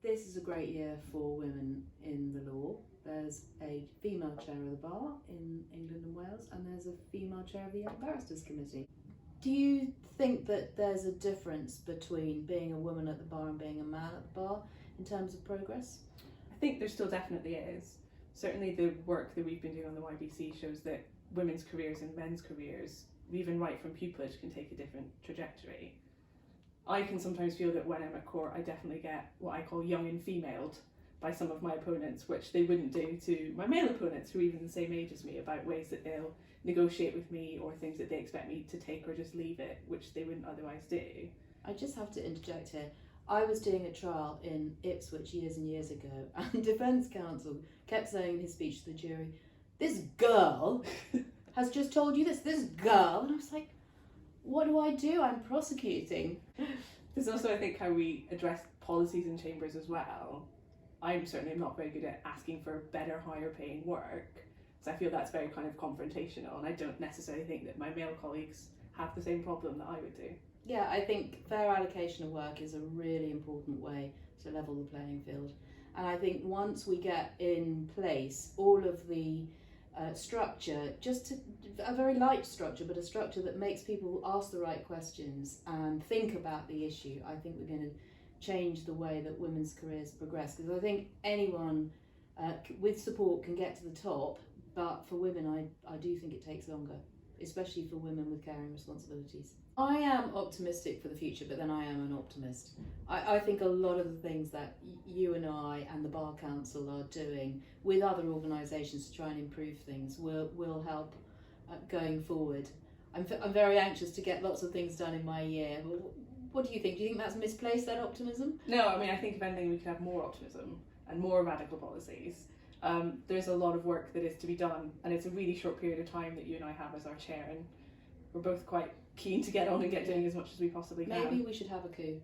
this is a great year for women in the law. There's a female chair of the bar in England and Wales, and there's a female chair of the Young Barristers Committee. Do you think that there's a difference between being a woman at the bar and being a man at the bar in terms of progress? I think there still definitely is. Certainly the work that we've been doing on the YBC shows that women's careers and men's careers, even right from pupillage, can take a different trajectory. I can sometimes feel that when I'm at court, I definitely get what I call young and femaled by some of my opponents, which they wouldn't do to my male opponents who are even the same age as me, about ways that they'll negotiate with me or things that they expect me to take or just leave it, which they wouldn't otherwise do. I just have to interject here. I was doing a trial in Ipswich years and years ago, and defence counsel kept saying in his speech to the jury, "This girl has just told you this girl," and I was like, what do I do? I'm prosecuting. There's also, I think, how we address policies in chambers as well. I'm certainly not very good at asking for better, higher paying work, because I feel that's very kind of confrontational, and I don't necessarily think that my male colleagues have the same problem that I would do. Yeah, I think fair allocation of work is a really important way to level the playing field. And I think once we get in place all of the structure, a very light structure, but a structure that makes people ask the right questions and think about the issue, I think we're going to change the way that women's careers progress. Because I think anyone with support can get to the top, but for women I do think it takes longer, especially for women with caring responsibilities. I am optimistic for the future, but then I am an optimist. I think a lot of the things that you and I and the Bar Council are doing with other organisations to try and improve things will help going forward. I'm very anxious to get lots of things done in my year. What do you think? Do you think that's misplaced, that optimism? No, I mean, I think if anything we could have more optimism and more radical policies. There's a lot of work that is to be done, and it's a really short period of time that you and I have as our chair, and we're both quite keen to get on and get doing as much as we possibly can. Maybe we should have a coup.